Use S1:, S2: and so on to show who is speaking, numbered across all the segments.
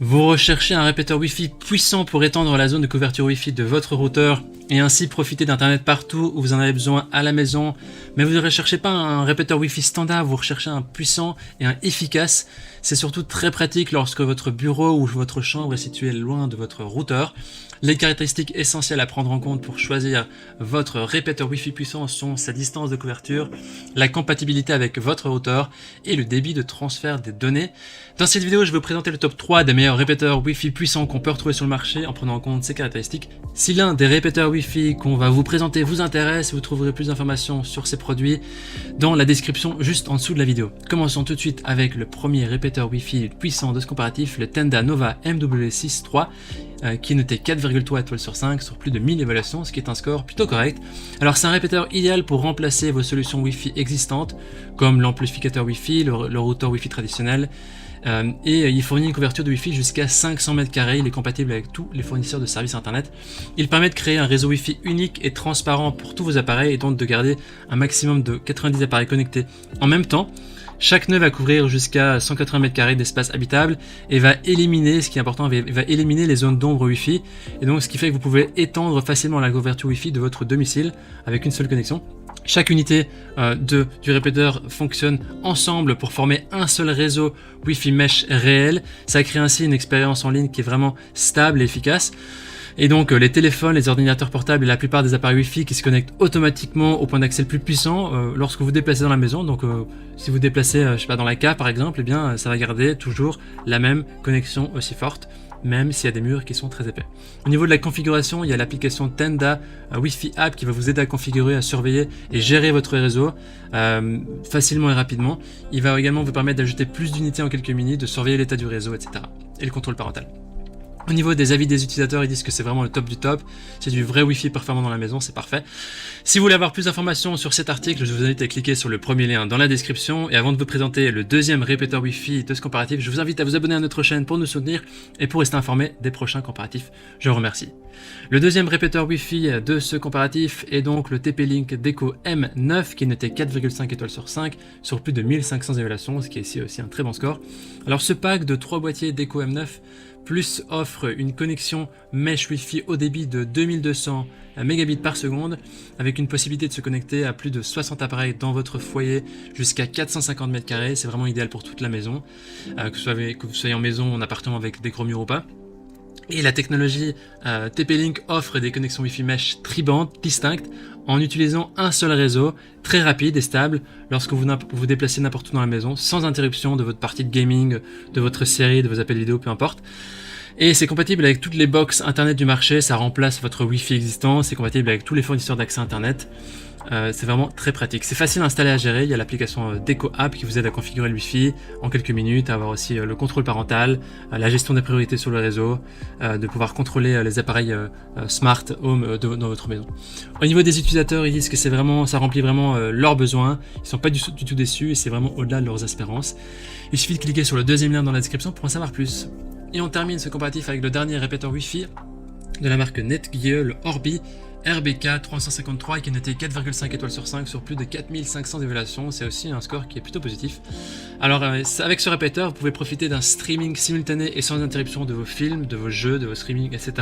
S1: Vous recherchez un répéteur Wi-Fi puissant pour étendre la zone de couverture Wi-Fi de votre routeur et ainsi profiter d'internet partout où vous en avez besoin à la maison, mais vous ne recherchez pas un répéteur Wi-Fi standard, vous recherchez un puissant et un efficace. C'est surtout très pratique lorsque votre bureau ou votre chambre est situé loin de votre routeur. Les caractéristiques essentielles à prendre en compte pour choisir votre répéteur Wi-Fi puissant sont sa distance de couverture, la compatibilité avec votre routeur et le débit de transfert des données. Dans cette vidéo, je vais vous présenter le top 3 des meilleurs répéteurs Wi-Fi puissants qu'on peut retrouver sur le marché en prenant en compte ces caractéristiques. Si l'un des répéteurs Wi-Fi qu'on va vous présenter vous intéresse, vous trouverez plus d'informations sur ces produits dans la description juste en dessous de la vidéo. Commençons tout de suite avec le premier répéteur Wi-Fi puissant de ce comparatif, le Tenda Nova MW6 III, qui est noté 4,3 étoiles sur 5 sur plus de 1000 évaluations, ce qui est un score plutôt correct. Alors c'est un répéteur idéal pour remplacer vos solutions Wi-Fi existantes, comme l'amplificateur Wi-Fi, le routeur Wi-Fi traditionnel, et il fournit une couverture de Wi-Fi jusqu'à 500 m², il est compatible avec tous les fournisseurs de services internet. Il permet de créer un réseau Wi-Fi unique et transparent pour tous vos appareils et donc de garder un maximum de 90 appareils connectés en même temps. Chaque nœud va couvrir jusqu'à 180 m² d'espace habitable et va éliminer, ce qui est important, va éliminer les zones d'ombre Wi-Fi, et donc ce qui fait que vous pouvez étendre facilement la couverture Wi-Fi de votre domicile avec une seule connexion. Chaque unité du répéteur fonctionne ensemble pour former un seul réseau Wi-Fi mesh réel. Ça crée ainsi une expérience en ligne qui est vraiment stable et efficace. Et donc les téléphones, les ordinateurs portables et la plupart des appareils Wi-Fi qui se connectent automatiquement au point d'accès le plus puissant lorsque vous vous déplacez dans la maison. Donc si vous vous déplacez je sais pas, dans la cave par exemple, eh bien ça va garder toujours la même connexion aussi forte, même s'il y a des murs qui sont très épais. Au niveau de la configuration, il y a l'application Tenda Wi-Fi App qui va vous aider à configurer, à surveiller et gérer votre réseau facilement et rapidement. Il va également vous permettre d'ajouter plus d'unités en quelques minutes, de surveiller l'état du réseau, etc. Et le contrôle parental. Au niveau des avis des utilisateurs, ils disent que c'est vraiment le top du top. C'est du vrai Wi-Fi performant dans la maison, c'est parfait. Si vous voulez avoir plus d'informations sur cet article, je vous invite à cliquer sur le premier lien dans la description. Et avant de vous présenter le deuxième répéteur Wi-Fi de ce comparatif, je vous invite à vous abonner à notre chaîne pour nous soutenir et pour rester informé des prochains comparatifs. Je vous remercie. Le deuxième répéteur Wi-Fi de ce comparatif est donc le TP-Link Deco M9 qui est noté 4,5 étoiles sur 5 sur plus de 1500 évaluations, ce qui est ici aussi un très bon score. Alors ce pack de 3 boîtiers Deco M9 plus offre une connexion mesh Wi-Fi haut débit de 2200 mégabits par seconde avec une possibilité de se connecter à plus de 60 appareils dans votre foyer jusqu'à 450 m². C'est vraiment idéal pour toute la maison, que vous soyez en maison, en appartement avec des gros murs ou pas. Et la technologie TP-Link offre des connexions Wi-Fi mesh tribantes distinctes en utilisant un seul réseau très rapide et stable lorsque vous vous déplacez n'importe où dans la maison sans interruption de votre partie de gaming, de votre série, de vos appels vidéo, peu importe. Et c'est compatible avec toutes les box internet du marché, ça remplace votre Wi-Fi existant, c'est compatible avec tous les fournisseurs d'accès internet. C'est vraiment très pratique. C'est facile à installer, à gérer. Il y a l'application Deco App qui vous aide à configurer le Wi-Fi en quelques minutes, à avoir aussi le contrôle parental, la gestion des priorités sur le réseau, de pouvoir contrôler les appareils Smart Home dans votre maison. Au niveau des utilisateurs, ils disent que ça remplit vraiment leurs besoins. Ils sont pas du tout déçus et c'est vraiment au-delà de leurs espérances. Il suffit de cliquer sur le deuxième lien dans la description pour en savoir plus. Et on termine ce comparatif avec le dernier répéteur Wi-Fi de la marque Netgear, le Orbi RBK 353 qui est noté 4,5 étoiles sur 5 sur plus de 4500 évaluations. C'est aussi un score qui est plutôt positif. Alors avec ce répéteur, vous pouvez profiter d'un streaming simultané et sans interruption de vos films, de vos jeux, de vos streamings, etc.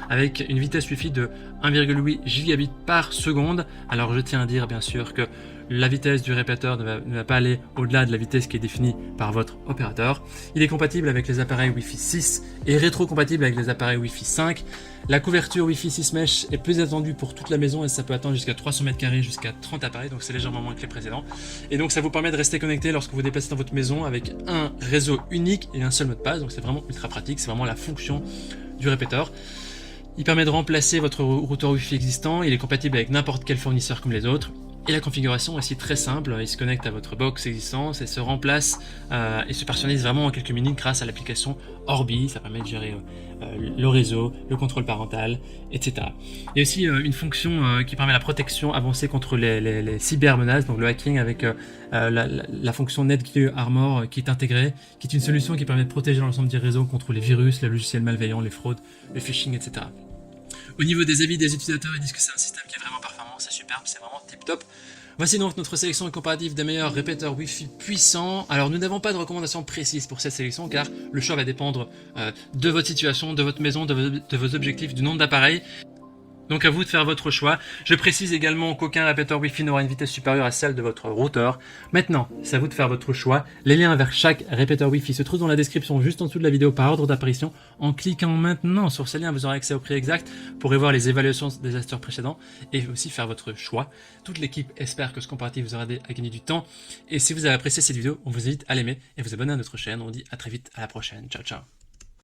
S1: avec une vitesse Wi-Fi de 1,8 gigabits par seconde. Alors je tiens à dire bien sûr que la vitesse du répéteur ne va pas aller au-delà de la vitesse qui est définie par votre opérateur. Il est compatible avec les appareils Wi-Fi 6 et rétro-compatible avec les appareils Wi-Fi 5. La couverture Wi-Fi 6 Mesh est plus attendue pour toute la maison et ça peut atteindre jusqu'à 300 m², jusqu'à 30 appareils, donc c'est légèrement moins que les précédents. Et donc ça vous permet de rester connecté lorsque vous vous déplacez dans votre maison avec un réseau unique et un seul mot de passe, donc c'est vraiment ultra pratique, c'est vraiment la fonction du répéteur. Il permet de remplacer votre routeur Wi-Fi existant, il est compatible avec n'importe quel fournisseur comme les autres. Et la configuration est aussi très simple, il se connecte à votre box existante et se remplace et se personnalise vraiment en quelques minutes grâce à l'application Orbi. Ça permet de gérer le réseau, le contrôle parental, etc. Il y a aussi une fonction qui permet la protection avancée contre les cybermenaces, donc le hacking avec la fonction Netgear Armor qui est intégrée, qui est une solution qui permet de protéger l'ensemble du réseau contre les virus, les logiciels malveillants, les fraudes, le phishing, etc. Au niveau des avis des utilisateurs, ils disent que c'est un système qui est vraiment performant, c'est superbe, c'est vraiment tip top. Voici donc notre sélection comparative des meilleurs répéteurs Wi-Fi puissants. Alors nous n'avons pas de recommandations précises pour cette sélection car le choix va dépendre de votre situation, de votre maison, de vos objectifs, du nombre d'appareils. Donc à vous de faire votre choix. Je précise également qu'aucun répéteur Wi-Fi n'aura une vitesse supérieure à celle de votre routeur. Maintenant, c'est à vous de faire votre choix. Les liens vers chaque répéteur Wi-Fi se trouvent dans la description juste en dessous de la vidéo par ordre d'apparition. En cliquant maintenant sur ces liens, vous aurez accès au prix exact, pourrez voir les évaluations des acheteurs précédents et aussi faire votre choix. Toute l'équipe espère que ce comparatif vous aura aidé à gagner du temps. Et si vous avez apprécié cette vidéo, on vous invite à l'aimer et vous abonner à notre chaîne. On vous dit à très vite, à la prochaine. Ciao, ciao.